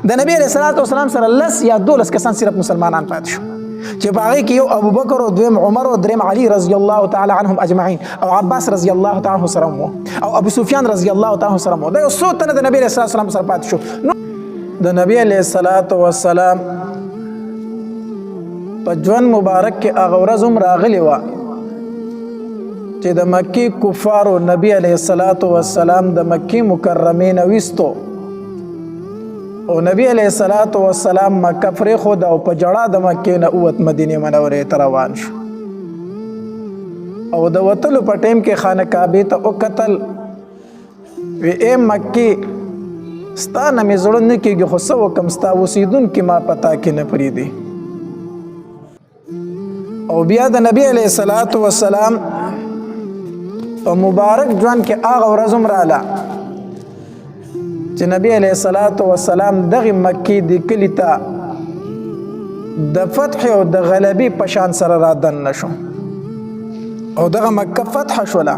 د نبی علیه الصلاة والسلام سره 10 یا 12 کسان صرف مسلمانان پاتې شو چې په هغې کې یو ابوبکر او دویم عمر او دریم علي رضی الله تعالی عنهم اجمعین او عباس رضی الله تعالی عنه سره مو او ابو سفیان رضی الله تعالی عنه سره مو دا یو څو تنه د نبی علیه الصلاة والسلام سره پاتې شو. د نبی علیه الصلاة والسلام په ژوند مبارک کې هغه ورځ هم راغلې وه چې د مکې کفارو نبی علیه الصلاة والسلام د مکې مکرمې نه ویستو او نبی علیه الصلاة والسلام مکه پرېښود او په جړا د مکې نه ووت مدینې منورې ته روان شو او د وتلو په ټیم کې خانه کعبې ته وکتل وی ای مکې ستا نه مې زړه نه کېږي خو څه وکړم ستا اوسېدونکي ما پتا کې نه پرېږدي او بیا د نبی علیه الصلاة والسلام په مبارک ژوند کې هغه ورځ هم راله چې نبی علیه الصلاة والسلام دغې مکې د کلي ته د فتح او د غلبې په شان سره را دننه شو او دغه مکه فتح شوله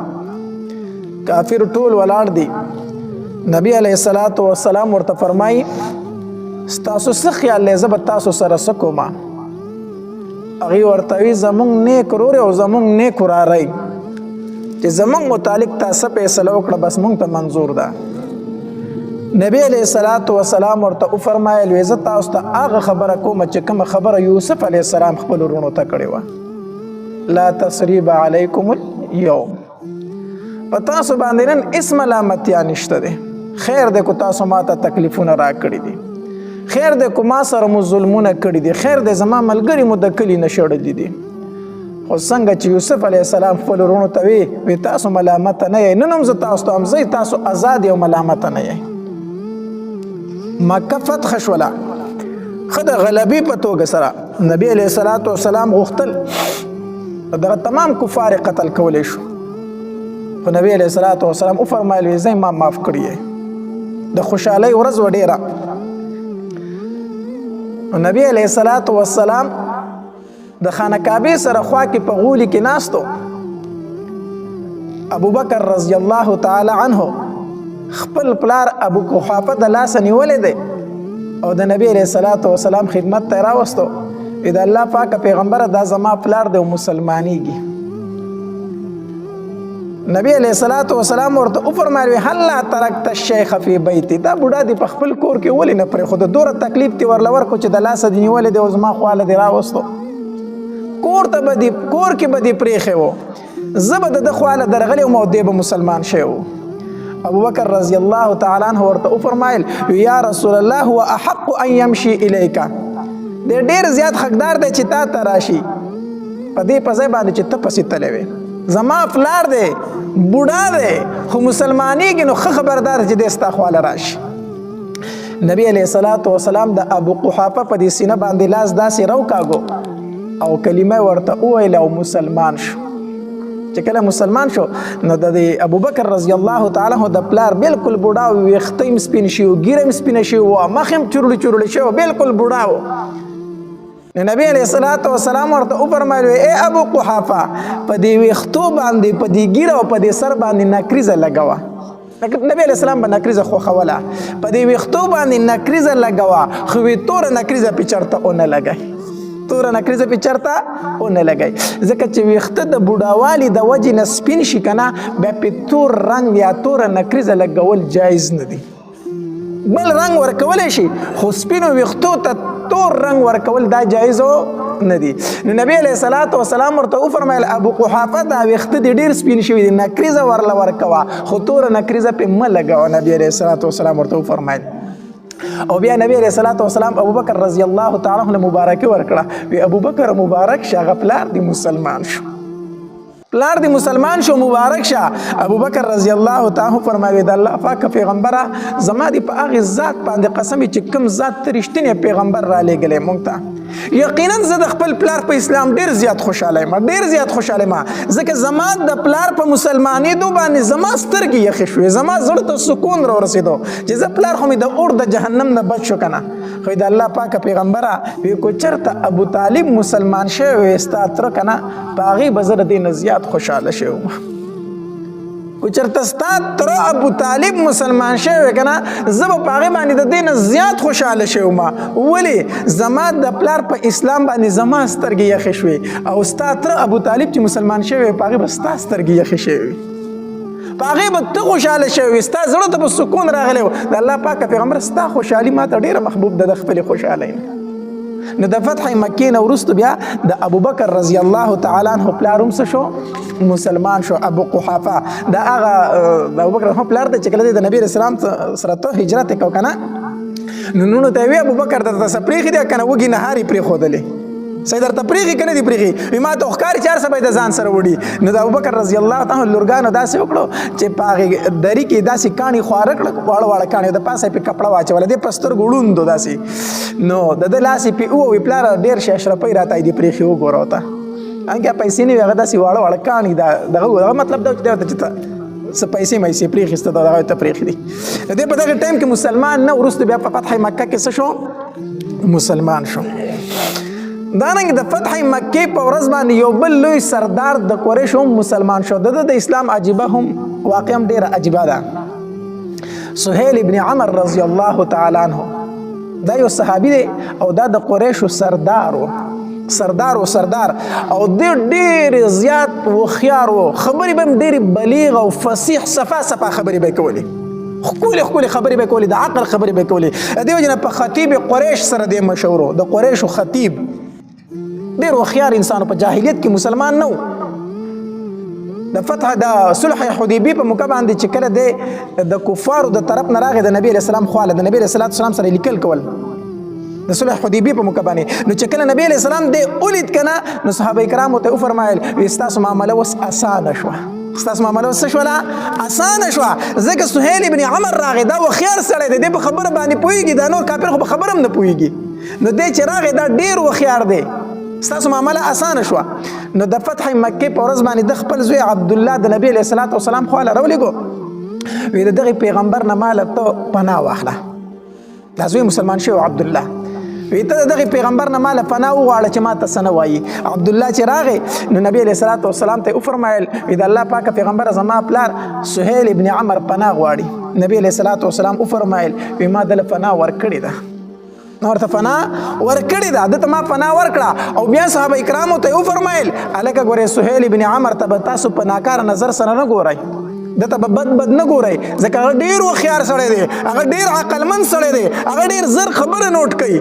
کافر ټول ولاړ دي. نبی علیه الصلاة والسلام ورته فرمایي ستاسو څه خیال دی زه به تاسو سره څه کوم؟ هغې ورته وي زمونږ نیک ورور او زمونږ نیک وراره چې زمونږ متعلق تا څه فیصله وکړه بس مونږ ته منظور ده. نبی علیه الصلاة والسلام ورته وفرمایل وی زه تاسو ته هغه خبره کومه چې کومه خبره یوسف علیه السلام خپل وروڼو ته کړې وه لا تثریب علیکم اليوم په تاسو باندې نن هېڅ ملامتیا نشته دی. خیر دی کو تاسو ما ته تکلیفونه راکړي دي، خیر دی کو ما سره مو ظلمونه کړي دي، خیر دی زما ملګري مو د کلي نه شړلي دي. خو څنګه چې یوسف علیه السلام خپل وروڼو ته وی تاسو ملامته نه یئ نن هم زه تاسو ته هم زه تاسو ازاد یو ملامته نه یئ. مکه فتح شوله ښه د غلبې په توګه سره نبی علیه الصلاة والسلام غوښتل دغه تمام کفار قتل کولی شو خو نبی علیه الصلاة والسلام وفرمایل وی زه ما معاف کړي یې. د خوشحالۍ ورځ وه ډېره. نبی علیه الصلاة والسلام د خانه کعبې سره خوا کې په غولي کې ناستو. ابوبکر رضی الله تعالی عنه خپل پلار ابو قحافه د لاسه نیولی دی او د نبی علیه الصلاة والسلام خدمت ته یې راوستو وی د الله پاکه پیغمبره دا زما پلار دی او مسلمانېږي. نبی علیه الصلاة والسلام ورته وفرمایل هلا ترکت الشیخ فی بیتی دا بوډا دی په خپل کور کې ولې نه پرېښوده دومره تکلیف دې ورله ورکړو چې د لاسه دې نیولی دی او زما خواله دې راوستو کور کې به دې پرېښی و زه به د ده خواله درغلی وم او دی به مسلمان شوی و. ابوبکر رضی الله تعالی عنه ورته وفرمایل یا رسول الله هو احق ان یمشي الیک دی ډېر زیات حقدار دی چې تا ته راشي په دې په ځای باندې چې ته پسې تللی وې. زما پلار دی بوډا دی خو مسلمانېږي نو ښه خبردار چې دی ستا خواله راشي. نبی علیه الصلاة والسلام د ابو قحافه په دې سینه باندې لاس داسې راوکاږو او کلمه ورته وویله او مسلمان شو. چې کله مسلمان شو نو د ابوبکر رضی الله تعالی عنه د پلار بالکل بوډا و ویښته یې سپین شوي و ږیره یې سپینه شوي وه مخ یې چورړي چورړي شوی و بالکل بوډا و. نبی علیه الصلاة والسلام ورته وفرمایل ای ابو قحافه په دې ویښتو باندې په دې ږیره او په دې سر باندې نکریزه لګوه. نبی علیه السلام به نکریزه خوښوله په دې ویښتو باندې نکریزه لګوه خو وی توره نکریزه پې چېرته ونه لګئ توره نکریزه پې چېرته ونه لګئ ځکه چې ویښته د بوډاوالي د وجې نه سپین شي که نه بیا پې تور رنګ یا توره نکریزه لګول جایز نه دي. بل رنګ ورکولی شي خو سپینو ویښتو ته تور رنګ ورکول دا جایز نه دي. نو نبی علیه الصلاة والسلام ورته وفرمایل ابو قحافه دا ویښته دې ډېر سپین شوي دي نکریزه ورله ورکوه خو توره نکریزه پې مه لګوه. نبی علیه الصلاة والسلام ورته وفرمایل او بیا نبی علیه الصلاة والسلام ابوبکر رضی الله تعالی عنه مبارکي ورکړه وی ابوبکر مبارک شه هغه پلار دې مسلمان شو مبارک شه. ابوبکر رضی الله تعالی عنه فرمایي د الله پاک پیغمبره زما دې په هغې ذات باندې قسم چې کوم ذات ته رښتینی پیغمبر را لېږلی موږ ته یقینا زه د خپل پلار په اسلام ډېر زیات خوشحاله یم ځکه زما د پلار په مسلمانېدو باندې زما سترګې یخې شوې زما زړه ته سکون راورسېدو چې زه پلار خو مې د اور د جهنم نه بچ شو که نه. خو د الله پاکه پیغمبره وی کو چېرته ابو طالب مسلمان شوی وی ستا تره که نه په هغې به زه د دې نه زیات خوشحاله شوی وم. کو چرته ستا تر ابو طالب مسلمان شوی کنه زه به په هغې باندې د دې نه زیات خوشحاله شوم. ولې زما د پلار په اسلام باندې زما سترګې یخې شوې او ستا تر ابو طالب چې مسلمان شوی په هغې به ستا سترګې یخې شوې، په هغې به ته خوشحاله شوې، ستا زړه ته به سکون راغلی و. د الله پاک پیغمبر ستا خوشحالي ما ته ډېره محبوب ده د خپلې خوشحالۍ نه. نو د فتح مکې نه وروسته بیا د ابوبکر رضی الله تعالی عنه پلار هم څه شو؟ مسلمان شو. ابو قحافه دا هغه د ابوبکر پلار دی چې کله د نبی رسول الله سره ته هجرت وکړو که نه، نو نونو ته یې وی ابوبکر درته څه پرېښي دی که نه وږي نهار یې پرېښودلې، صحیح درته پرېښي که نه دي پرېښي؟ وي ما ته خو ښکاري چې هر څه به یې د ځان سره وړي. نو د ابوبکر رضی الله تعالی لورګانو داسې وکړو چې په هغې دري کې داسې کاڼي خواره کړه، واړه واړه کاڼي، د پاسه یې پرې کپړه واچوله، دې په سترګو ړوند و داسې. نو د ده لاس یې پرې ووی پلاره ډېر شي اشرفۍ راته دې پرېښي وګوره ورته، هغه پیسې نه وي، هغه داسې واړه واړه کاڼي دغه مطلب دا چې دی ورته چې ته څه پیسې مایسې پرېښسته ده دغه ته پرېښي دي. د دې په دغه ټایم کې مسلمان نه، وروسته بیا په فتح مکه کې څه شو؟ مسلمان شو. دارنګ د فتح مکې په ورځ باندې یو بل لوی سردار د قریش هم مسلمان شو. د اسلام عجیبه هم واقع هم ډېره عجیبه ده. سهیل ابن عمر رضی الله تعالی عنه دا یو صحابي دی او دا د قریشو سردار و، سردار او ډېر زیات هوښیار و، خبرې به هم ډېرې بلیغ او فصیح صفا خبرې به یې کولې، ښکلې خبرې به یې کولې، د عقل خبرې به یې کولې. د دې وجې نه په خطیب قریش سره دی مشهور و، د قریشو خطیب ډېر هوښیار انسان په جاهلیت کې مسلمان نه و. د فتح د صلح حدیبیې په موقع باندې چې کله دی د کفارو د طرف نه راغی د نبي علیه السلام خواله، د نبي علیه السلام سره لیکل کول د صلح حدیبیې په موقع باندې. نو چې کله نبي علیه السلام دی ولید که نه، نو صحابه کرامو ته وفرمایل وی ستاسو معامله اوس اسانه شوه، ستاسو معامله اوس څه شوله؟ اسانه شوه، ځکه سهیل ابن عمر راغی، دا هوښیار سړی دی، دی په خبره باندې پوهېږي، دا نور کافر خو په خبره هم نه پوهېږي. نو دی چې راغی دا ډېر هوښیار دی، ستاسو معامله اسانه شوه. نو د فتح مکې په ورځ باندې د خپل زوی عبدالله د نبي علیه الصلاة والسلام خواله راولېږو، وی د دغې پیغمبر نه ماله ته پناه واخله. دا زوی مسلمان شوی عبدالله، وی ته د دغې پیغمبر نه ماله پناه وغواړه چې ما ته څه نه وایي. عبدالله چې راغی نو نبي علیه الصلاة والسلام ته یې وفرمایل وی د الله پاکه پیغمبره زما پلار سهیل ابن عمر پناه غواړي. نبي علیه الصلاة والسلام وفرمایل وی ما دله پناه ورکړې ده، نو ورته پناه ورکړې ده، ده ته ما پناه ورکړه. او بیا صحابه کرامو ته یې وفرمایل هلکه ګورئ سهیل ابن عمر ته به تاسو په ناکاره نظر سره نه ګورئ، ده ته به بد نه ګورئ، ځکه هغه ډېر هوښیار سړی دی، هغه ډېر عقلمند سړی دی، هغه ډېر زر خبره نوټ کوي،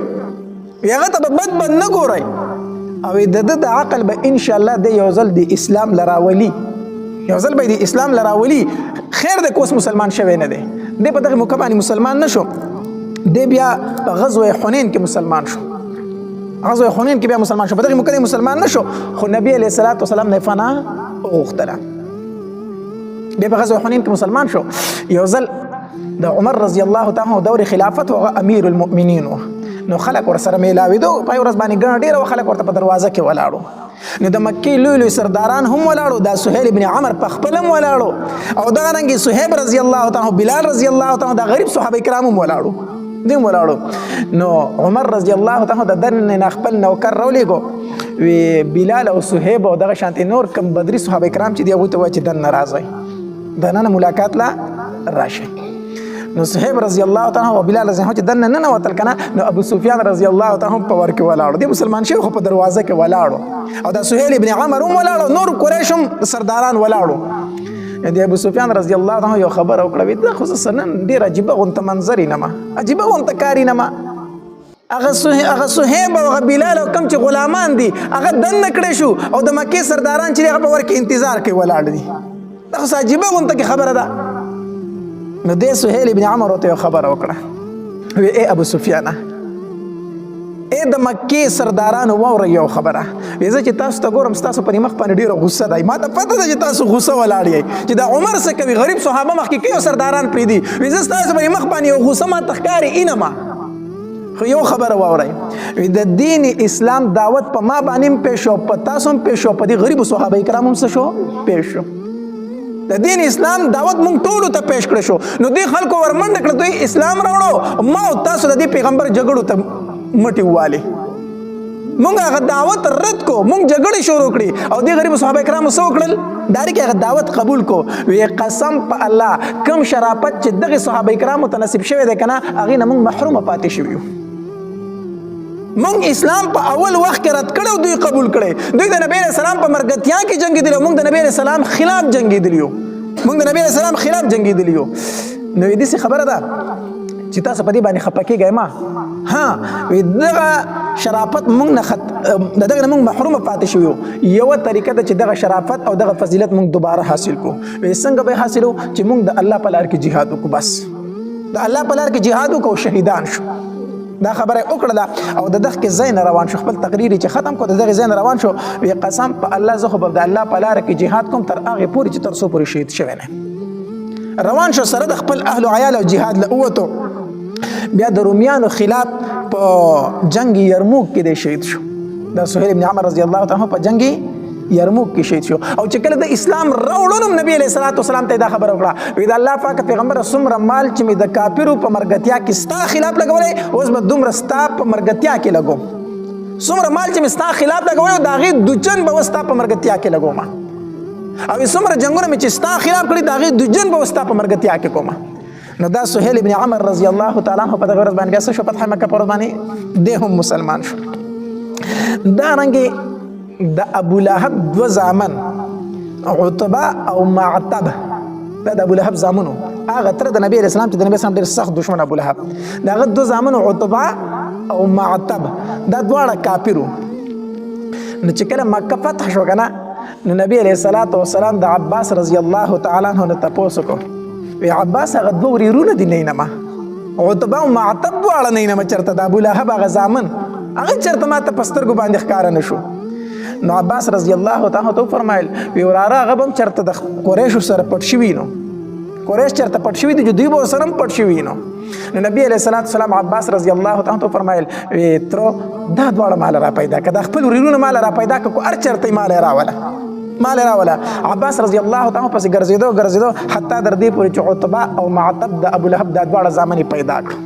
هغه ته به بد نه ګورئ. او د ده د عقل به انشاءالله دی یو ځل د اسلام لراولي، یو ځل به د اسلام لراولي. خیر دی که اوس مسلمان شوی نه دی، دی په دغې موقع باندې مسلمان نه شو، دی بیا په غزوه حنین کې مسلمان شو، غزوه حنین کې بیا مسلمان شو. په دغې موقع مسلمان نه شو، خو نبي علیه الصلاة والسلام نه پناه وغوښتله، بیا په غزوه حنین کې مسلمان شو. یو ځل د عمر رضی الله تعالی عنه دور خلافت هغه امیر المؤمنین و، نو خلک ورسره میلاوېدو، په یو ورځ باندې ګڼه ډېره خلک ورته په دروازه کې ولاړو. نو د مکې لوی سرداران هم ولاړو، دا سهیل ابن عمر په خپل هم ولاړو، او دغه رنګې صهیب رضی الله تعالی عنه، بلال رضی الله تعالی عنه، دا غریب صحابه کرام هم ولاړو، دوی هم ولاړو. نو عمر رضی الله تعالی عنه د دننه نه خپل نوکر راولېږو، وی بلال او صهیب او دغه شانتې نور کم بدري صحابه کرام چې دي هغوی ته وایي چې دننه راځئ، دننه ملاقات لا راشئ. نو صهیب رضی الله تعالی عنه او بلال رضی الله عنه چې دننه ننوتل که نه، نو ابو سفیان رضی الله تعالی عنه په ور کې ولاړو، دی مسلمان شوی خو په دروازه کې ولاړو، او دا سهیل ابن عمر هم ولاړو، نور قریش هم سرداران ولاړو. د ابو سفیان رضی الله تعالی عنه یو خبره وکړه، وی دا خو زه نن ډېر عجیبه غونته منظر یې نمه، عجیبه غونته کار یې نمه، هغه صهیب او هغه بلال او کوم چې غلامان دي هغه دننه کړی شو، او د مکې سرداران چې دي هغه په ور کې انتظار کوي ولاړ دي، دا خو عجیبه غونته کې خبره ده. نو دې سهیل ابن عمر ورته یو خبره وکړه، وی ای ابو سفیانه، ای د مکې سردارانو واورئ یو خبره، وی زه چې تاسو ته ګورم ستاسو په مخ باندې ډېره غصه ده، ما ته پته ده چې تاسو غصه ولاړ یئ چې دا عمر څه کوي، غریب صحابه مخکې کوي او سرداران پرېږدي، وی زه ستاسو په مخ باندې یو غصه ما ته ښکاري اینمه، خو یو خبره واورئ، وی د دین اسلام دعوت په ما باندې هم پیښ شو، په تاسو هم پیښ شو، په دې غریبو صحابه کرامو هم څه شو پیښ شو، د دین اسلام دعوت مونږ ټولو ته پیش کړی شو. نو دې خلکو ورمنډه کړه دوی اسلام راوړو، ما او تاسو د دې پیغمبر جګړو ته مټې ووالې، مونږ هغه دعوت رد کو، مونږ جګړې شروع کړې او دې غریب صحابه کرامو څه وکړل؟ ډایرکټ هغه دعوت قبول کو. وی قسم په الله کم شرافت چې دغه صحابه کرامو ته نصیب شوی دی کنه هغې نه مونږ محرومه پاتې شوي یو. مونږ اسلام په اول وخت کې رد کړی او دوی قبول کړی. دوی د نبی علیه السلام په مرګتیا کې جنګېدلي او مونږ د نبی علیه السلام خلاف جنګېدلي یو. مونږ د نبی علیه السلام خلاف جنګېدلي یو. نو داسې خبره ده چې تاسو په دې باندې خفه کېږئ ما. وی دغه شرافت مونږ نه دغه نه مونږ محرومه پاتې شوي یو. یوه طریقه ده چې دغه شرافت او دغه فضیلت مونږ دوباره حاصل کړو. وی څنګه به حاصلو؟ چې مونږ د الله په لار کې جهاد وکړو. بس د الله په لار کې جهاد وکړو، شهیدان شو. دا خبره وکړه او د دغه کې ځای نه روان شو. خپل تقریر چې ختم کو د دغه ځای نه روان شو. وی قسم په الله زه خو به د الله په لار کې جهاد کوم تر هغې پورې چې تر څو پورې شهید شوی نه. روان شو سره د خپل اهل و عیال او جهاد له ووتو. بیا د رومیانو خلاف په جنگ یرموک کې دی شهید شو. د سهیل بن عمر رضی الله تعالی په جنگ یرموک کې شهید شو. او چې کله د اسلام راوړلو نبی علیه الصلاۃ والسلام ته دا خبره وکړه، وی د الله پاک پیغمبر څومره مال چې مې د کافرو په مرګتیا کې ستا خلاف لګولی اوس به دومره ستا په مرګتیا کې لګوم. څومره مال چې مې ستا خلاف لګولی د هغې دوجن به اوس ستا په مرګتیا کې لګوم. او څومره جنګونه مې چې ستا خلاف کړي د هغې دوجن به اوس ستا په مرګتیا کې کوم. نو دا سهیل بن عمر رضی الله تعالی عنہ په دغه ورځ باندې بیا څه شو؟ فتح مکه په ورځ باندې دی هم مسلمان شو. دارنګې د ابو لهب دوه زامن عتبه او معتب، دا د ابو لهب زامنو هغه تره د نبی علیه السلام چې د نبی اسلام ډېر سخت دشمن ابو لهب، د هغه دوه زامنو عتبه او معتب دا دواړه کافرو. نو چې کله مکه فتح شو که نه نو نبی علیه الصلاۃ والسلام د عباس رضی الله تعالی عنه نه تپوس وکړو. وی عباس هغه دوه ورېرونه دي نینمه، عتبه او معتب دواړه نینمه چېرته د ابو لهب هغه زامن هغه چېرته ما ته په سترګو باندې ښکاره نه شو. نو عباس رضی الله تعالی ته وفرمایل وی وراره هغه به هم چېرته د قریشو سره پټ شوي نو، قریش چېرته پټ شوي دي چې دوی به ورسره هم پټ شوي نو. نو نبی علیه الصلاۃ والسلام عباس رضی الله تعالی ته وفرمایل وی ترو دا دواړه ماله را پیدا که، دا خپل ورېرونه ماله را پیدا که، هر چېرته یې ماله یې راوله. عباس رضی الله تعالی پسې ګرځېدو حتی در دې پورې چې عتبه او معتب د ابو لهب دا دواړه زامن یې پیدا کړو.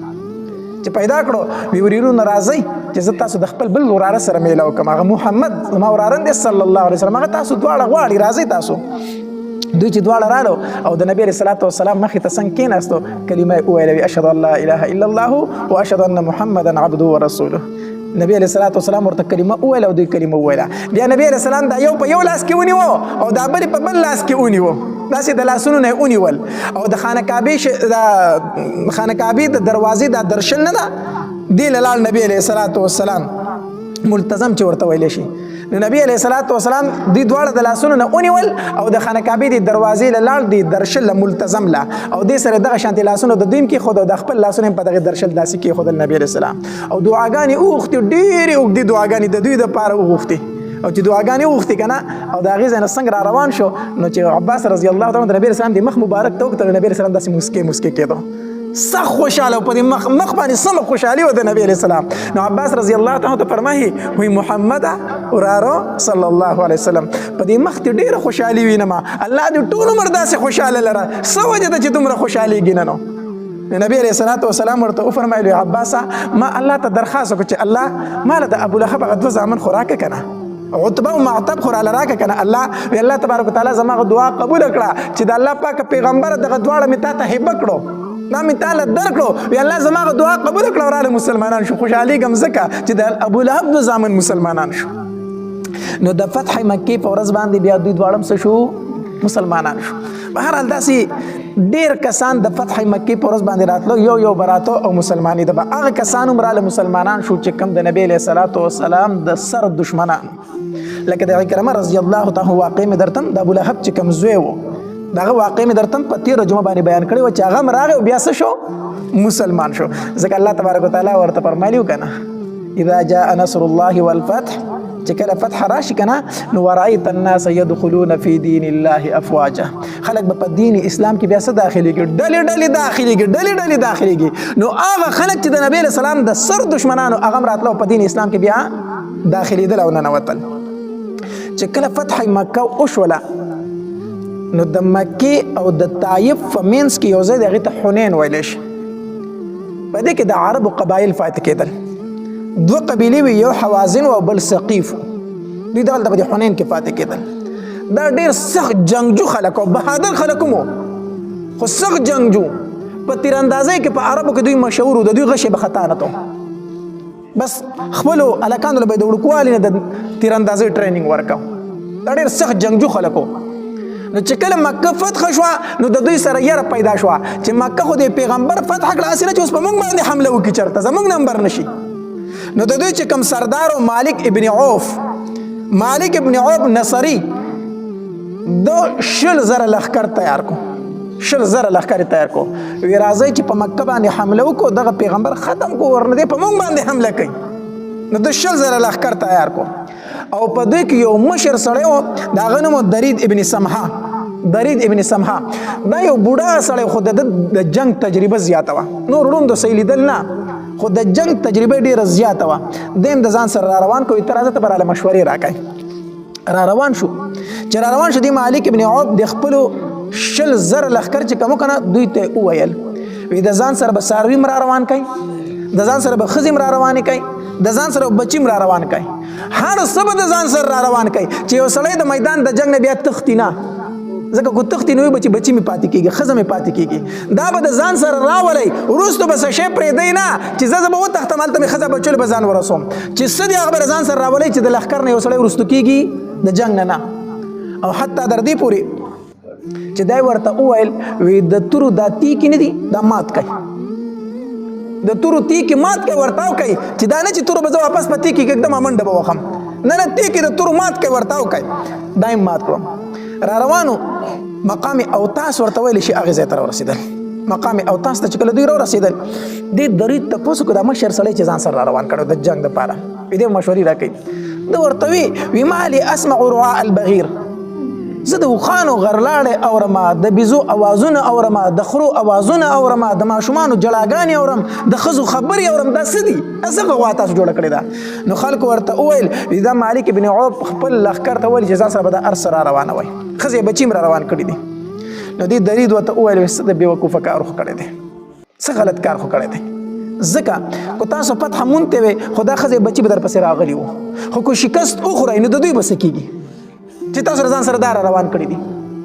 چې پیدا کړو وی ورېرونه راځئ چې زه تاسو د خپل بل وراره سره میله وکړم، هغه محمد زما وراره دی صلی الله علیه وسلم، هغه تاسو دواړه غواړي راځئ تاسو. دوی چې دواړه رالو او د نبی علیه الصلاۃ والسلام مخې ته څنګ کېناستو کلمه یې وویله اشهد ان لا اله الا الله واشهد ان محمدا عبده ورسوله. نبی علیه الصلاۃ والسلام ورته کلمه وویله او دوی کلمه وویله. بیا نبی علیه السلام دا یو په یو لاس کې ونیو او دا بل په بل لاس کې ونیو، داسې د لاسونو نه یې ونیول. او د خانه کعبې د دروازې دا درشل نه ده دې له لاړ نبی علیه الصلاۃ والسلام ملتزم چې ورته ویلی شي. نو نبی علیه الصلاۃ والسلام دوی دواړه د لاسونو نه ونیول او د خانه کعبې د دروازې له لاړ د درشل له ملتزم له او دې سره دغه شانتې لاسونو د دوی هم کېښود او د خپل لاسونه هم په دغه درشل داسې کېښودل نبی علیه السلام. او دعاګانې وغوښتې، ډېرې اوږدې دعاګانې د دوی دپاره وغوښتې. او چې دعاګانې وغوښتې که نه او د هغې ځای نه څنګه را روان شو نو چې عباس رضی الله تعالی د نبي علیه السلام د مخ مبارک ته وکتل، نبي علیه السلام داسې مسکې کېدو، سخت خوشحاله په دې مخ باندې سمه خوشحالي وه د نبی علیه السلام. نو عباس رضی الله تعالی ته فرمایي وایي محمده وراره صلی الله علیه وسلم په دې مخ دې ډېره خوشحالي وینمه، الله دې ټول عمر داسې خوشحاله لره، څه وجه ده چې دومره خوشحالېږي نه نو؟ نبی علیه الصلاۃ والسلام ورته وفرمایل عباسه ما الله ته درخواست وکړو چې الله ماله د ابو لهب هغه دوه زامن خو راکړه که نه، عتبه او معتب خو راله راکړه که نه. الله تبارک وتعالی زما هغه دعا قبوله کړه چې د الله پاک پیغمبره دغه دواړه مې تا ته هبه کړو، دا مې تاله درکړو. وی الله زما هغه دعا قبوله کړه او راله مسلمانان شو. خوشحالېږم ځکه چې د ابو لهب دوه زامن مسلمانان شو. نو د فتح مکې په ورځ باندې بیا دوی دواړه هم څه شو؟ مسلمانان شو. بهرحال داسې ډېر کسان د فتح مکې په ورځ باندې راتلو، یو براتو او مسلمانې ده. هغه کسان هم راله مسلمانان شو چې کوم د نبی علیه الصلاۃ والسلام د سر دشمنان، لکه د عکرمه رضی الله تعالی واقع مې درته د ابو لهب چې کوم زوی و دغه واقع مې درته په تېره جمعه باندې بیان کړی و چې هغه هم راغی او بیا څه شو؟ مسلمان شو. ځکه الله تبارک وتعالی ورته فرمایلي و که نه اذا جاء نصر الله والفتح، چې کله فتح راشي که نه نو ورأیت الناس یدخلون فی دین الله افواجا، خلک به په دین اسلام کې بیا څه داخلېږي؟ ډلې داخلېږي. نو هغه خلک چې د نبی علیه السلام د سر دشمنانو هغه هم راتلو په دین اسلام کې بیا داخلېدل او ننوتل. چې کله فتح مکه وشوله نو د مکې او د طایف په منځ کې یو ځای دی هغې ته حنین ویلی شي. په دې کې د عربو قبایل فاتح کېدل. دوه قبیلې وي، یو حوازن او بل ثقیف. دوی دغلته په حنین کې پاتې کېدل. دا ډېر سخت جنګجو خلک او بهادر خلک هم خو سخت جنګجو. په تیراندازۍ کې په عربو کې دوی مشهور وو، د دوی غشې به خطا نه تو. بس خپلو هلکانو له به د وړوکوالي نه د تیراندازۍ ټریننګ ورکاو. دا ډېر سخت جنګجو خلک وو. نو چې کله مکه فتح شوه نو د دوی سره یره پیدا شوه چې مکه خو د پیغمبر فتح کړه، هسې نه چې اوس په موږ باندې حمله وکړي، چېرته زموږ نمبر نشي. نو د دوی چې کوم سردار و مالک ابن عوف نصري، د 100,000 لښکر تیار کو، 100,000 لښکر تیار کو. وی راځئ چې په مکه باندې حمله وکړو، دغه پیغمبر ختم کو، ورنه دی په موږ باندې حمله کوي. نو د 100,000 لښکر تیار کو. او په دوی کې یو مشر سړی و، د هغه نوم درید ابن سمحه. دا یو بوډا سړی، خو د جنگ تجربه زیاته وه، نور ړوند صحیح لیدل نه، خو د جنگ تجربه ډېره زیاته وه. دی هم د ځان سره را روان کو، ته راځه ته به راله مشورې راکوې. را روان شو. چې را روان شو دی مالک ابن عوف د خپلو 100,000 لښکر چې کوم کنه دوی ته وویل، وی د ځان سره به څاروي م را روان کوي، د ځان سره به ښځې م را روانې کوي، د ځان سره به بچي م را روان کوي، هر څه به د ځان سره را روان کوي چې یو سړی د میدان د جنګ نه بیا تښتي نه. ځکه کو تښتي نه وي بچي مې پاتې کېږي، ښځه مې پاتې کېږي. دا به د ځان سره راولئ، وروستو به څه شی پرېږدئ نه چې زه به وتښتم، هلته مې ښځه بچو له به ځان ورسوم. چې څه دي هغه به د ځان سره راولئ چې د لښکر نه یو سړی وروستو کېږي د جنګ نه. او حتی تر دې پورې چې دی ورته وویل، وی د تورو دا تیکې نه دي، دا مات کوي، د تورو تیکې مات کوي، ورتاو کوي، چې دا نه چې تورو به زه واپس په تیکې کې एकदम منډه به وخم، نه تیکې د تورو مات کوي، ورتاو کوي. دا یې مات کړم. را روانو مقام اوتاس ورته ویلی شي، هغې ځای ته راورسېدل. مقام اوتاس ته چې کله دوی راورسېدل، دې درید تپوس وکړو دا مشر سړی چې ځان سره را روان کړی د جنګ دپاره، دې مشورې راکوي. ده ورته وی ما لي اسمع رعاء البغیر، زه د اوښانو غرلاړې اورمه، د بیزو اوازونه اورمه، د خرو اوازونه اورمه، د ماشومانو جړاګانې اورم، د ښځو خبرې اورم. دا څه دي؟ څه غوا تاسو جوړه کړې ده؟ نو خلکو ورته وویل دا مالک ابن عوف خپل لښکر ته ویلي چې ځان سره به د هر څه را روانوئ، ښځې بچي م را روان کړي دي. نو دې درید ورته وویل څه د بېوقوفه کار خو کړی دی، څه غلط کار خو کړی دی. ځکه کو تاسو فتح مونته وې، خو دا ښځې بچي به در پسې راغلي وو، خو کو شکست وخورئ نو د دوی به څه کېږي چې تاسو ځان سره دا را روان کړي دي،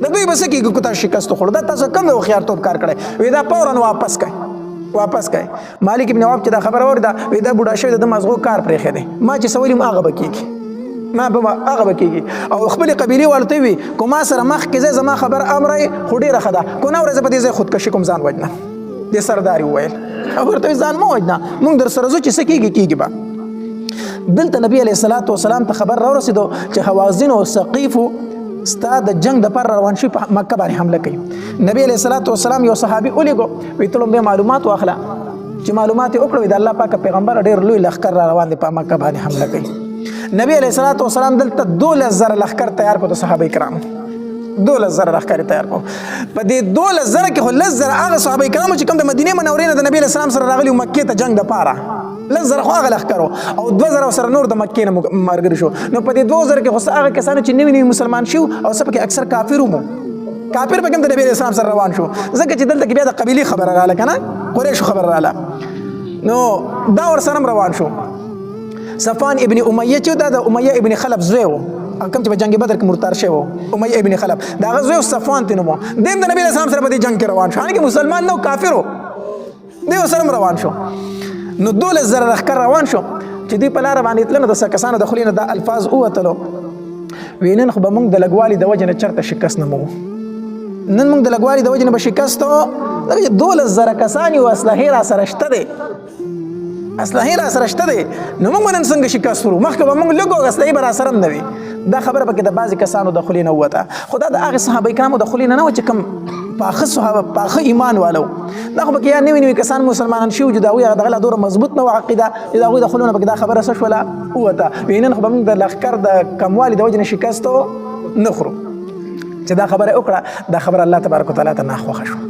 د دوی به څه کېږي که تاسو شکست وخوړو. دا تاسو کوم هوښیارتوب کار کړی؟ وی دا فوراً واپس کوئ. مالک ابن عوف چې دا خبره واورېده، وی دا بوډا شوی د مازغو کار پرېښی دی، ما چې څه ویلي هغه به کېږي، او خپلې قبیلې والو ته وي که ما سره مخکې ځئ زما خبر امرئ خو ډېره ښه ده، که نه ورځ په دې ځای خودکشي کوم ځان وجنه. دې سردار وویل ورته ځان مه وجنه، موږ در سره ځو چې څه کېږي به. دلته نبی علیه الصلاة والسلام ته خبر راورسېدو چې حوازن او ثقیفو ستا د جنګ دپاره روان شوي په مکه باندې حمله کوي. نبی علیه الصلاة والسلام یو صحابي ولیږو، وی ته لومبی معلومات واخله. چې معلومات یې وکړه، وی د الله پاکه پیغمبر ډېر لوی لښکر را روان دی په مکه باندې حمله کوي. نبی علیه الصلاة والسلام دلته 12,000 لښکر تیار کړو د صحابه کرامو، 12,000 لښکر تیار کړو. په دې 12,000 کې خو 10,000 هغه صحابه کرامو چې کوم د مدینې منورې نه د نبي علیه السلام سره راغلي وو مکې ته جنګ دپاره، 10,000 خو هغه لښکر وو، او 2,000 سره نور د مکې نه ملګري شو. نو په دې 2,000 کې خو څه هغه کسانو چې نوي مسلمان شو، او څه پکې اکثر کافر وو، کافر پکې هم د نبي علیه السلام سره روان شو، ځکه چې دلته کې بیا د قبیلې خبره راغله که نه، قریشو خبره راغله. نو دا ورسره هم روان شو. صفوان ابن امیه چې دا د امیه ابن خلف زوی و، کوم چې په جنګ بدر کې مرتد شوی و، امیه ابن خلف، د هغه زوی صفوان ته نوم و. دی هم د نبي علیه السلام سره په دې جنګ کې روان شو، حالانکه مسلمان نه و، کافر و، دی ورسره هم روان شو. نو 12,000 لښکر روان شو. چې دوی په لاره باندې تلل، د کسانو د خولې نه دا الفاظ ووتلو، وی نن خو به موږ د لږوالي د وجې نه چېرته شکست نه مومو، نن موږ د لږوالي د وجې نه به شکست و. 12,000 کسان یو، اسلحې را سره شته دی، اسلحې را سره شته دی، نو موږ به نن څنګه شکست ورو؟ مخکې به موږ لږ او اسلحې به را سره هم نه وي. دا خبره پکې د بعضې کسانو د خولې نه ووته، خو دا د هغې صحابه کرامو د خولې نه نه وه چې کوم پاخه صحابه، پاخه ایمان والو. دا خو پکې یا نوي کسان مسلمانان شوي چې د هغوی دغه لا دومره مضبوط نه وه عقیده، چې د هغوی د خولو نه پکې دا خبره څه شوله ووته. وایي نن خو به موږ د لښکر د کموالي د وجې نه شکست نه خورو. چې دا خبره وکړه، دا خبره الله تبارک وتعالی ته ناخوښه شوه،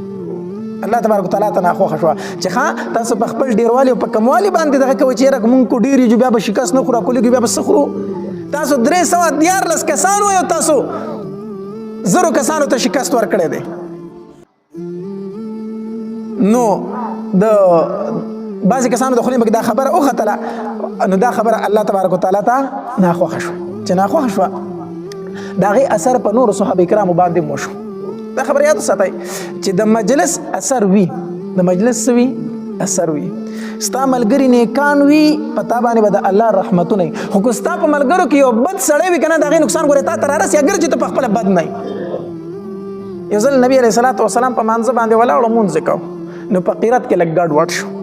الله تبارک وتعالی ته ناخوښه شوه چې ښه تاسو په خپل ډېروالي او په کموالي باندې دغه کوئ چې یاره موږ کو ډېر یو بیا به شکست نه خورو، کلي بیا به څه خورو؟ تاسو 314 کسان وئ او تاسو 0 کسانو ته شکست ورکړی دی. نو د بعضې کسانو د خولې مکې دا خبره وختله نو دا خبره الله تبارک وتعالی ته ناخوښه شوه چې ناخوښه شوه د هغې اثر په نورو صحابه کرامو باندې هم وشو دا خبره یاد وساتئ چې د مجلس اثر وي د مجلس څه وي اثر وي ستا ملګري نیکان وي په تا باندې به د الله رحمتونه وي خو که ستا په ملګرو کې یو بد سړی وي که نه د هغې نقصان ګورې تا ته رارسي اګر چې ته په خپله بد نه یو ځل نبي علیه صلات وسلام په مانځه باندې ولاړو مونځ یې کوو نو په قیرت کې لږ ګډوډ شو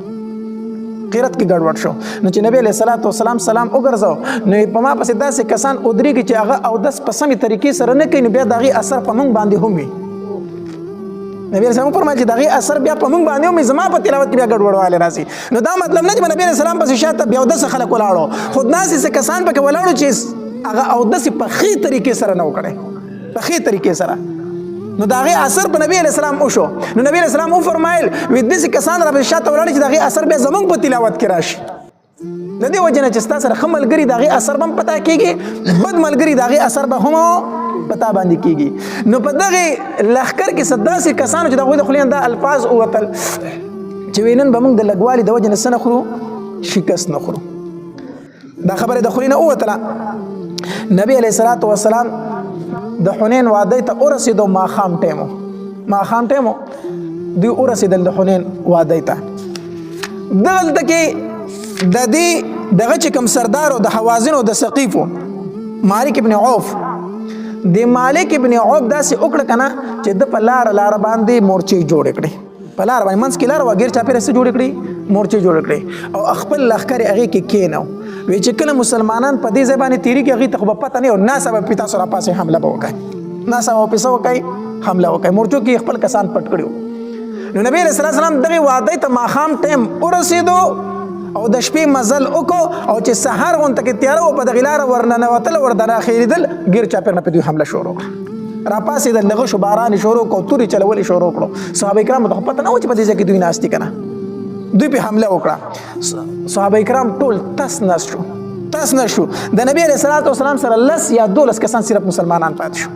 قیرت کې ګډوډ شو نو چې نبی علیه صلات وسلام سلام وګرځاو نو په ما پسې داسې کسان ودرېږي چې هغه اودس په سمې طریقې سره نه کوي نو بیا د هغې اثر په موږ باندې هم وي نبی علیه السلام وفرمایل چې د هغې اثر بیا په موږ باندې هم وي زما په تلاوت کې بیا ګډوډوالی راځي نو دا مطلب نه چې نبی علیه السلام پسې شاته بیا اودسه خلک ولاړو خو داسې څه کسان پکې ولاړو چې هغه اودس یې په ښې طریقې سره نه و کړی په ښې طریقې سره نو د هغې اثر په نبي علیه السلام وشو نو نبي علیه السلام وفرمایل وي داسې کسان راپسې شاته ولاړ چې د هغې اثر بیا زموږ په تلاوت کې راشي د دې وجې نه چې ستا سره ښه ملګري د هغې اثر به هم پتا کېږي بد ملګري د هغې اثر به هم پتا باندې کېږي نو په دغې لښکر کې څه داسې کسانو چې د هغوی د خولې دا الفاظ ووتل چې وایي نن به موږ د لږوالي د وجې نه څه نه خورو شکست نه خورو دا خبره د خولې نه ووتله نبي علیه الصلاة وسلام د حنین وادۍ ته ورسېدو ماښام ټیم و دوی ورسېدل د حنین وادۍ ته دلته کې د دې دغه چې کوم سردار و د حوازنو د ثقیف و مالک ابن عوف د مالک ابن عوف داسې وکړه که نه چې د په لاره باندې مورچې جوړې کړې په لاره باندې منځ کې لاره وه ګیر چاپېره څه جوړې کړې مورچې جوړې کړې او خپل لښکر یې هغې کې کېنو وی چې کله مسلمانان په دې ځای باندې تېرېږي هغې ته خو به پته نه وي ناڅه به پې تاسو راپاسې حمله به وکړئ ناڅه به پې څه وکړئ حمله وکړئ مورچو کې خپل کسان پټ کړي نو نبي علیه السلام دغې وادۍ ته ماښام ټیم ورسېدو او د شپې مزل وکړو او چې سهار غونته کې تیاره و په دغې لاره ورننوتل ورداخېرېدل ګیر چاپېر نه پې دوی حمله شروع کړه راپاسېدل دغه شو باران یې شروع کړو تورې چلول یې شروع کړو صحابه کرامو ته خو پته نه و چې په دې ځای کې دوی ناست دي که نه دوی پې حمله وکړه صحابه کرام ټول تس نس شو د نبی علیه الصلاة والسلام سره 10 یا 12 کسان صرف مسلمانان پاتې شو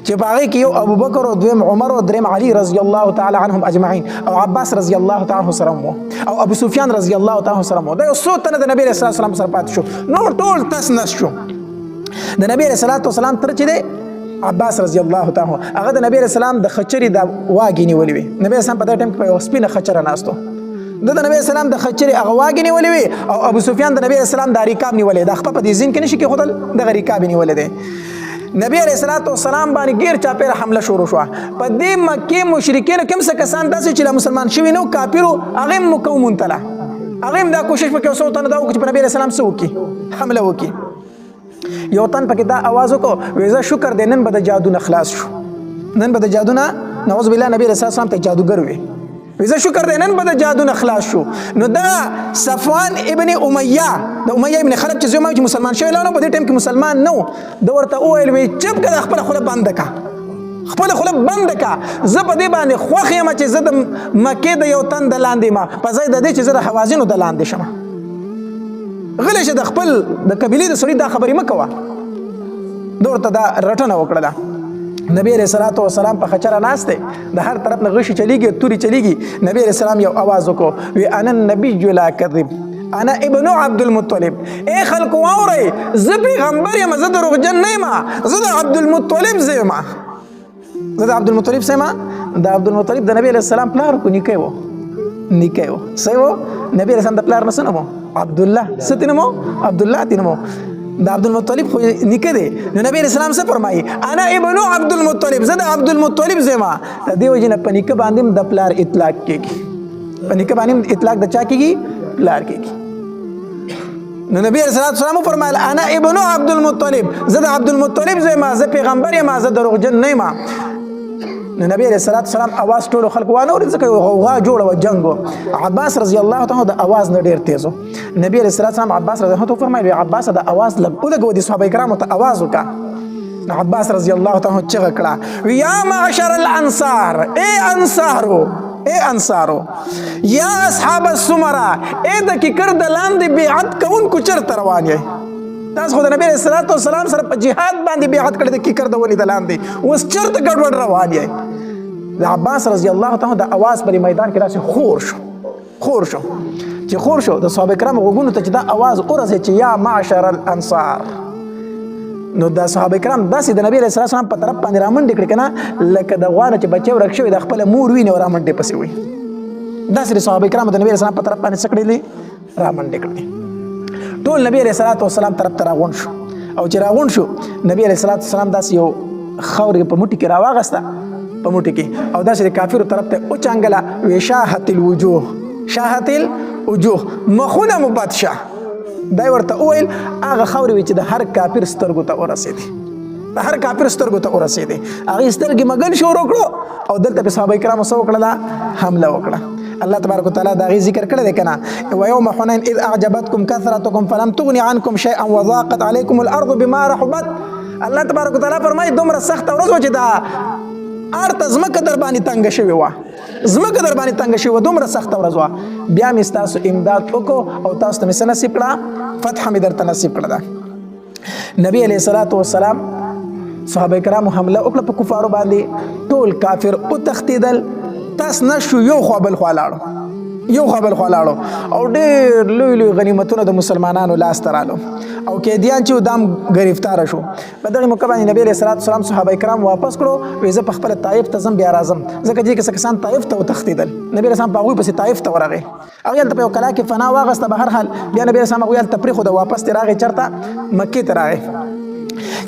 چې په هغې کې یو ابوبکر او دویم عمر او دریم علي رضی الله تعالی عنهم اجمعین او عباس رضی الله تعالی عنه سره مو او ابو سفیان رضی الله تعالی عنه سره مو دا یو څو تنه د نبی علیه الصلاة والسلام سره پاتې شو نو ټول تس نس شو د نبی علیه الصلاة والسلام تر چې دی عباس رضی الله تعالی عنه هغه د نبی علیه السلام د خچرې د واګې نیولې وې نبی علیه السلام په دغه ټایم کې په یو سپینه خچره ناستو د نبی اسلام د خچرې هغه واګې نیولې وي او ابو سفیان د نبی اسلام د ریکاب نیولې د خپل په دې ځین کې نشي کېښودل دغه ریکاب نیولې دی نبی علیه الصلاة والسلام باندې ګیر چاپېره حمله شروع شوه په دې مکې مشرکینو کوم څه کسان داسې چې لا مسلمان شوي نه و کافرو هغې هم مقاومون تله هغې هم دا کوشش پکې یو څو تنه دا وکړو چې په نبي علیه السلام څه وکړي حمله وکړي یو تن پکې دا اواز وکړو وایي زه شکر دی نن به د جادو نه خلاص شو نن به د جادو نه نعوذ بالله نبی علیه السلام ته جادوګر وي ویزه شکر دی نن به د جادو نه خلاص شو نو دا صفوان ابن امیه د امیه ابن خلف چې زوی ما چې مسلمان شوی لا نو په دې ټایم کې مسلمان نه و ده ورته وویل وی چپ که د خپله خوله بنده که خپله خوله بنده که زه په دې باندې خوښ یم چې زه د مکې د یو تن د لاندې ما په ځای د دې چې زه د حوازنو د لاندې شم غلی شه د خپل د قبیلې د سړي دا خبرې مه کوه ده ورته دا رټنه وکړله نبی علیہ الصلوۃ والسلام په خچره ناست دی د هر طرف نه غشي چلیږي توري چلیږي نبی علیہ السلام یو आवाज وکړو وی انا النبی لا کذب انا ابن عبد المطلب اے خلق واوري زه پیغمبر یم زه دروغجن نه یم زه د عبد المطلب زما زه د عبد المطلب سما د عبد المطلب د نبی علیہ السلام پلار کو نیکه و سیو نبی علیہ السلام د پلار نه سنمو عبد الله ستنمو عبد الله تنمو د عبد المطلب خو نیکه دی نو نبی علیہ السلام څه فرمایي انا ابن عبد المطلب زه د عبد المطلب زما د دې وجې نه په نیکه باندې د پلار اطلاق کېږي په نیکه باندې اطلاق د چا کېږي پلار کېږي نو نبی علیہ السلام فرمایل انا ابن عبد المطلب زه د عبد المطلب زما زه پیغمبر یم زه دروغجن نه یم نو نبی علیہ السلام आवाज ټولو خلکو وانه اورېد ځکه غوغا جوړه وه جنګ و عباس رضی الله تعالی د आवाज نه ډېر تیز و نبی علیہ السلام عباس رضی الله تعالی فرمایي عباس د आवाज لږ ولګوه د صحابه کرامو ته आवाज وکړه عباس رضی الله تعالی چغه کړه یا معشر الانصار اے انصارو یا اصحاب السمره اے د کیکر د لاندې بیعت کوونکو چېرته روان یې تاسو خو د نبی علیہ الصلوۃ والسلام سره په جهاد باندې بیعت کړی د کیکر د ولې د لاندې اوس چېرته ګډوډ روان یې د عباس رضی الله تعالی د आवाज پر میدان کې داسې خور شو چې خور شو د صحابه کرامو غوږونو ته چې دا اواز ورسېد چې یا معشر الانصار، نو دا صحابه کرام داسې د نبی علیه الصلاة والسلام په طرف باندې رامنډې کړې که نه لکه د غوا نه چې بچی ورک شوی د خپله مور وینې او رامنډې پسې وي. داسې د صحابه کرامو د نبی علیه السلام په طرف باندې څه کړې دي؟ رامنډې کړې. ټول نبی علیه الصلاة والسلام طرف ته راغونډ شو، او چې راغونډ شو نبی علیه الصلاة والسلام داسې یو خاورې په موټي کې راواغسته، په موټي کې، او داسې د کافرو طرف ته وچانګله، وی شاهت الوجوه، شاهت الوجوه، مخونه مو بد شه. دا ورته وویل هغه خاورې وي چې د هر کافر سترګو ته ورسېدې، د هر کافر سترګو ته ورسېدې، هغې سترګې مږل شروع کړو او دلته په صحابه کرامو څه وکړله؟ حمله وکړه. الله تبارک وتعالی دا غي ذکر کړی دی کنه، ويوم حنين اذ اعجبتكم كثرتكم فلم تغن عنكم شيئا وضاقت عليكم الارض بما رحبت. الله تبارک وتعالی فرمایي دومره سخت ورځ و چې دا ارته ځمکه در باندې تنګه شوې وه، ځمکه در باندې تنګه شوې وه، دومره سخته ورځ وه، بیا مې ستاسو امداد وکړو او تاسو ته مې څه نصیب کړه؟ فتح مې درته نصیب کړه. ده نبی علیه الصلاة والسلام صحابه کرامو حمله وکړه په کفارو باندې، ټول کافر وتښتېدل، تاس نشو یو خوا بل خوا لاړو، یو خوا بل خوا لاړو، او ډېر لوی لوی غنیمتونه د مسلمانانو لاس ته رالو، او قیدیان چې دام ګرفتاره شو. په دغه موقع باندې نبی علیه الصلاة والسلام صحابه کرام واپس کړو، وایي زه په خپله طایف ته ځم بیا راځم، ځکه چې څه کسان طایف ته وتښتېدل، نبی علیه السلام په هغوی پسې طایف ته ورغی، هغوی هلته په یو کلا کې فنا واغسته. به هر حال بیا نبی علیه السلام هغوی هلته پرېښوده، واپس ترې راغی چېرته؟ مکې ته راغی.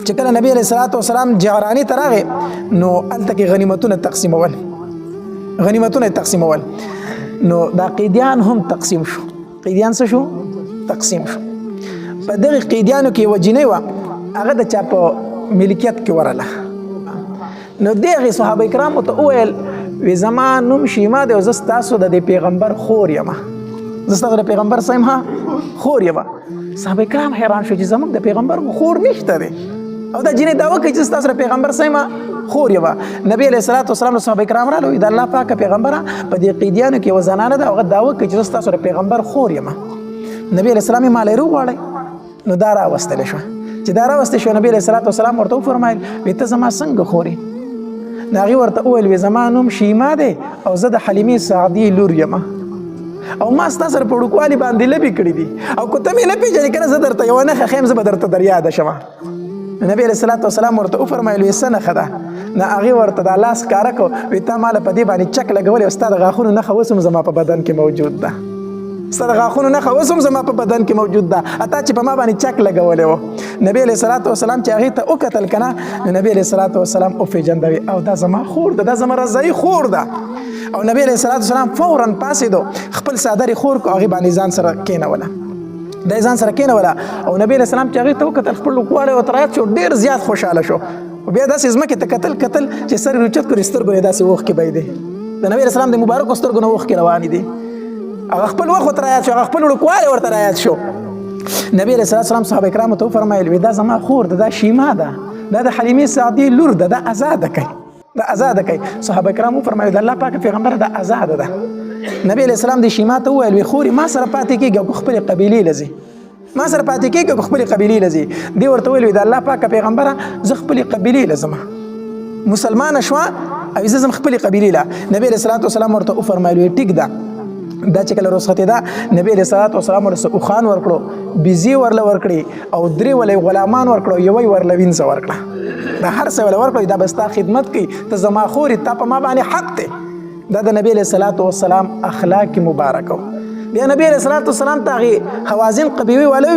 چې کله نبی علیه الصلاة والسلام جعراني ته راغی نو هلته کې غنیمتونه تقسیمول، غنیمتونه تقسیمول، نو دا قیدیان هم تقسیم شو. قیدیان څه شو؟ تقسیم شو. په دغه قیدیانو کې یوه جینۍ وه، هغه د چا په ملکیت کې ورله، نو دغې صحابه کرامو ته وویل وی زما نوم شیما دی او زه ستاسو د دې پیغمبر خور یم، زه ستاسو د پیغمبر څه یم؟ خور یم. صحابه کرام حیران شو چې زموږ د پیغمبر خور نشته دی، او دا جینۍ دعوه کوي چې ستاسو د پیغمبر څه یم؟ خور یم. نبی علیه الصلاة والسلام له صحابه کرام راغله، د الله پاکه پیغمبره په دې قیدیانو کې یوه زنانه ده، هغه دعوه کوي چې زه ستاسو د پیغمبر خور یم. نبی علیه السلام یې مالی وغواړئ، نو دا راوستلی شوه. چې دا راوستې شوه نبی علیه الصلاة والسلام ورته وفرمایل وی ته زما څنګه خورې؟ نو هغې ورته وویل وی زما نوم شیما دی او زه د حلیمې سعدي لور یم، او ما ستا سره په وړوکوالي باندې لبې کړي دي، او که ته مې نه پېژنې که نه زه درته یوه نښه ښیم، زه به درته در یاده شمه. نبی علیه الصلاة والسلام ورته وفرمایل وی څه نښه ده؟ نه هغې ورته دا لاس ښکاره کړو، وی تا ما له په دې باندې چک لګولی او ستا د غاښونو نښه اوس هم زما په بدن کې موجود ده، ستا د غاښونو نښه اوس هم زما په بدن کې موجود ده، اتا چې په ما باندې چک لګولی و. نبی علیه الصلاة والسلام چې هغې ته وکتل که نه، نو نبی علیه الصلاة والسلام وپېژندوي او دا زما خور ده، دا زما رضایي خور ده. او نبی علیه الصلاة والسلام فورا پاڅېدو، خپل څادر یې خور کړو، هغې باندې ځان سره کېنوله، دا یې ځان سره کېنوله، او نبی علیه السلام چې هغې ته وکتل خپل لوکوالی ورته رایاد شو، ډېر زیات خوشحاله شو، بیا داسې ځمکې ته کتل چې سر یې اوچت کړو، سترګو یې داسې اوښکې بهېدې، د نبی علیه السلام د مبارکو سترګو نه اوښکې روانې دي، هغه خپل وخت ورته رایاد شو، هغه خپل وړوکوالی ورته رایاد شو. نبی علیه الصلاة والسلام صحابه کرامو ته وفرمایل وی دا زما خور ده، دا شیما ده، دا د حلیمې سعدي لور ده، دا ازاده کوي، دا ازاده کوي. صحابه کرام وفرمایل د الله پاک پیغمبر دا ازاده ده. نبی علیه السلام د شیما ته وویل وی خورې ما سره پاتې کېږي او خپلې قبیلې له ځي، ما سره پاتې کېږي او خپلې قبیلې له ځي. دې ورته ویل وی د الله پاک پیغمبره زه خپلې قبیلې له ځم، مسلمانه شوه او زه ځم خپلې قبیلې له. نبی علیه الصلاة والسلام ورته وفرمایل وی ټیک ده. دا چې کله رخصتېده نبی علیه الصلاة والسلام ورته اوښان ورکړو، بیزې ورله ورکړې، او 3 ولې غلامان ورکړو، یوه یې ورله وینځه ورکړه، دا هر څه ورله ورکړو، دا به ستا خدمت کوي، ته زما خورې، تا په ما باندې حق دی. دا د نبی علیه الصلاة والسلام اخلاق مبارکه. بیا نبی علیه الصلاة والسلام ته هغې حوازن قبیلې والا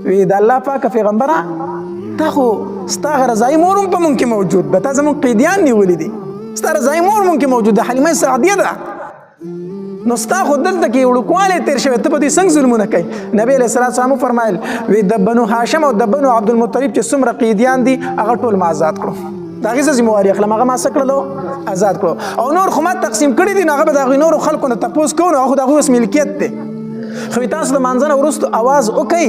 وی د الله پاکه پیغمبره تا خو ستا هغه رضایي مور هم په مونږ کې موجود ده، تا زموږ قیدیان نیولي دي، ستا رضایي مور مونږ کې موجود ده، حلیمه سعدیه ده، نو ستا خو دلته کې وړوکوالی تېر شوی، ته په دې څنګه ظلمونه کوي؟ نبی علیه الصلاة والسلام وفرمایل وی د بنو هاشم او د بنو عبدالمطلب چې څومره قیدیان دي هغه ټول ما آزاد کړو، د هغې څه ذمواري اخلم، هغه ما څه کړلو؟ آزاد کړو. او نور خو ما تقسیم کړي دي، نو هغه به د هغوی نورو خلکو نه تپوس کوو، نو هغه خو د هغوی اوس ملکیت دی. خو تاسو د مانځه نه وروستو اواز وکئ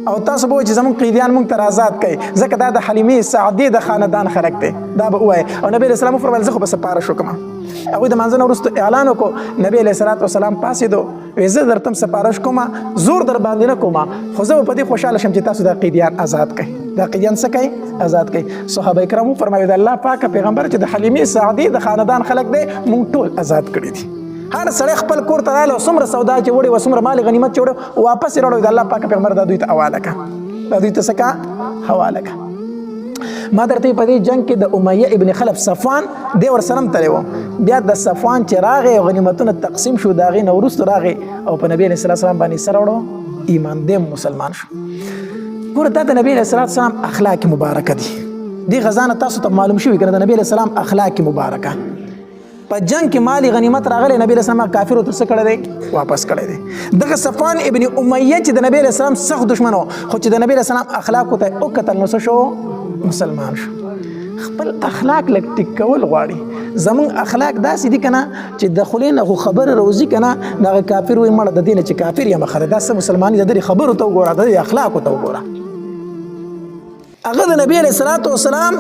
او تاسو به وایئ چې زموږ قیدیان موږ ته آزاد کوي، ځکه دا د حلیمې سعدي د خاندان خلک دی، دا به ووایئ. او نبی علیه السلام وفرمایل زه خو به سپاره شو کړم. هغوی د مانځه نه وروستو اعلان وکړو، نبی علیه الصلاة والسلام پاڅېدو، وی زه درته هم سپارش کوم، زور در باندې نه کوم، خو زه به په دې خوشحاله شم چې تاسو دا قیدیان آزاد کړئ. دا قیدیان څه کوي؟ آزاد کوي. صحابه کرام وفرمایل د الله پاکه پیغمبر چې د حلیمې سعدي د خاندان خلک دی موږ ټول آزاد کړي دي، هر سړی خپل کور ته راغلی څومره سودا چې وړې وه څومره مال غنیمت چې وړې واپس یې راوړی د الله پاک پیغمبر دا دوی ته حواله کړه دا دوی ته څه کړه حواله کړه ما درته په دې جنگ کې د امیه ابن خلف صفوان دی ورسره هم تللی و بیا د صفوان چې راغی او غنیمتونه تقسیم شو د هغې نه وروسته راغی او په نبي علیه السلام باندې سر وړو ایمان دی مسلمان شو ګوره دا د نبي علیه السلام اخلاق مبارکه دي دې غزا نه تاسو ته معلوم شوي که نه د نبي علیه السلام اخلاق مبارکه په جنگ کې مالی غنیمت راغلی نبی علیه السلام کافرو ته څه کړی دی واپس کړی دی دغه صفوان ابن امیه چې د نبی علیه السلام سخت دشمن و خو چې د نبی علیه السلام اخلاقو ته وکتل نو څه شو مسلمان شو خپل اخلاق لږ ټیک کول غواړي زمونږ اخلاق داسې دي که نه چې د خولې نه خو خبره روځي که نه دغه کافر وایي مړه د دې نه چې کافر یم ښه ده دا څه مسلماني د دې خبرو ته وګوره د دې اخلاقو ته وګوره هغه د نبی علیه السلام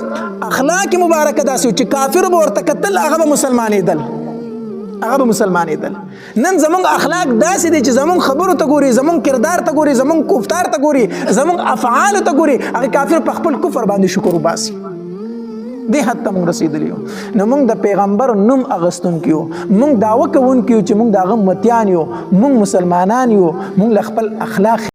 اخلاق مبارکه داسې چې کافر به ورته کتل هغه به مسلمانېدل نن زمونږ اخلاق داسې دي چې زمونږ خبرو ته ګوري زمونږ کردار ته ګوري زمونږ کفتار ته ګوري زمونږ افعالو ته ګوري هغه کافر په خپل کفر باندې شکر وباسي دې حد ته موږ رسېدلي یو نو موږ د پیغمبر نوم اخیستونکي یو موږ دعوه کوونکي یو چې موږ د هغه امتیان یو موږ مسلمانان یو موږ له خپل اخلاق